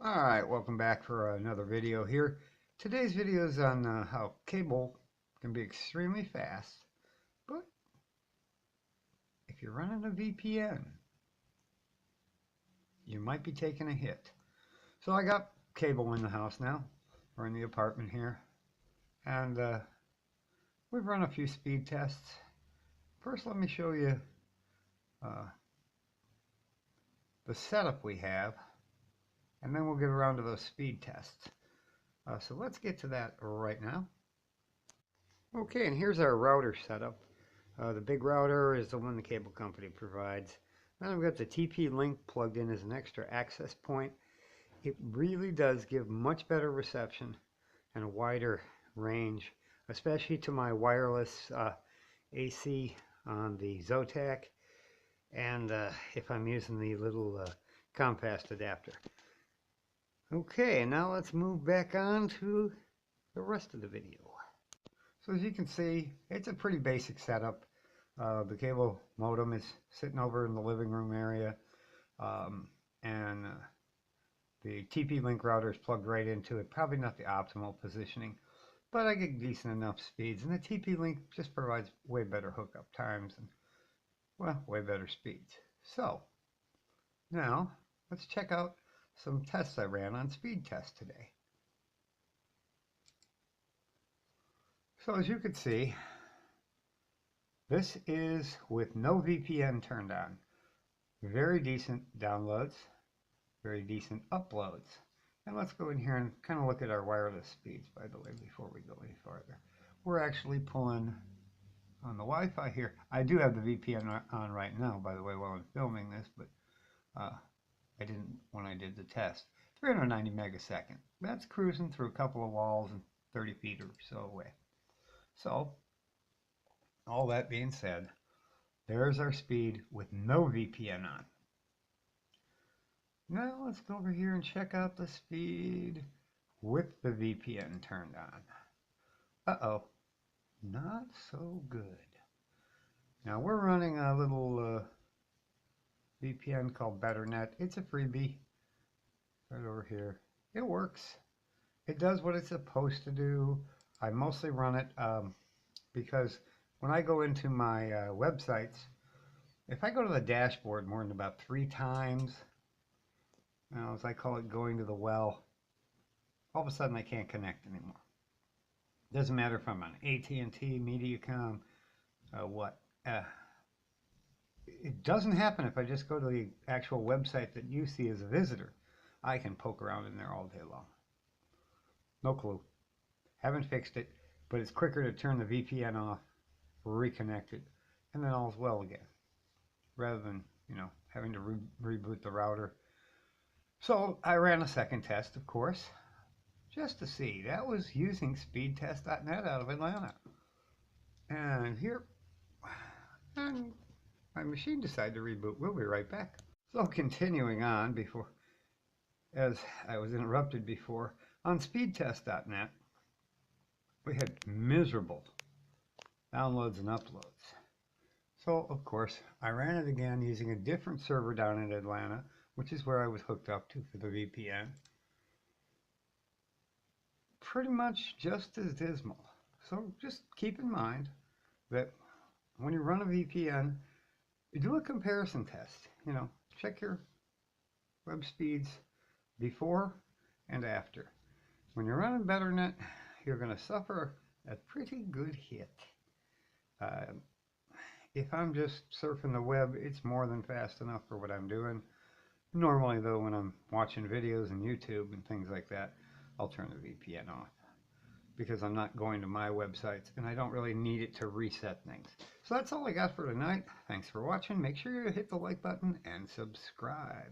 Alright, welcome back for another video here. Today's video is on how cable can be extremely fast, but if you're running a VPN, you might be taking a hit. So I got cable in the house now, or in the apartment here, and we've run a few speed tests. First, let me show you the setup we have, and then we'll get around to those speed tests. So let's get to that right now. Okay, and here's our router setup. The big router is the one the cable company provides. Then I've got the TP-Link plugged in as an extra access point. It really does give much better reception and a wider range, especially to my wireless AC on the Zotac, and if I'm using the little Compass adapter. Okay, and now let's move back on to the rest of the video. So as you can see, it's a pretty basic setup. The cable modem is sitting over in the living room area, and the TP-Link router is plugged right into it. Probably not the optimal positioning, but I get decent enough speeds, and the TP-Link just provides way better hookup times and, well, way better speeds. So now let's check out some tests I ran on speed test today. So as you can see, this is with no VPN turned on. Very decent downloads, very decent uploads. And let's go in here and kind of look at our wireless speeds, by the way, before we go any farther. We're actually pulling on the Wi-Fi here. I do have the VPN on right now, by the way, while I'm filming this, but I didn't when I did the test. 390 megasecond. That's cruising through a couple of walls and 30 feet or so away. So, all that being said, there's our speed with no VPN on. Now let's go over here and check out the speed with the VPN turned on. Uh-oh, not so good. Now we're running a little VPN called BetterNet. It's a freebie right over here. It works. It does what it's supposed to do. I mostly run it because when I go into my websites, if I go to the dashboard more than about 3 times, as I call it, going to the well, all of a sudden I can't connect anymore. Doesn't matter if I'm on AT&T, Mediacom, what. It doesn't happen if I just go to the actual website that you see as a visitor. I can poke around in there all day long. No clue. Haven't fixed it, but it's quicker to turn the VPN off, reconnect it, and then all's well again, rather than, having to reboot the router. So I ran a second test, of course, just to see. That was using speedtest.net out of Atlanta. And here, and my machine decided to reboot. We'll be right back. So continuing on, as I was interrupted before, on speedtest.net, we had miserable downloads and uploads. So, of course, I ran it again using a different server down in Atlanta, which is where I was hooked up to for the VPN. Pretty much just as dismal. So just keep in mind that when you run a VPN, you do a comparison test. Check your web speeds before and after. When you're running BetterNet, you're going to suffer a pretty good hit. If I'm just surfing the web, it's more than fast enough for what I'm doing. Normally, though, when I'm watching videos on YouTube and things like that, I'll turn the VPN off because I'm not going to my websites and I don't really need it to reset things. So that's all I got for tonight. Thanks for watching. Make sure you hit the like button and subscribe.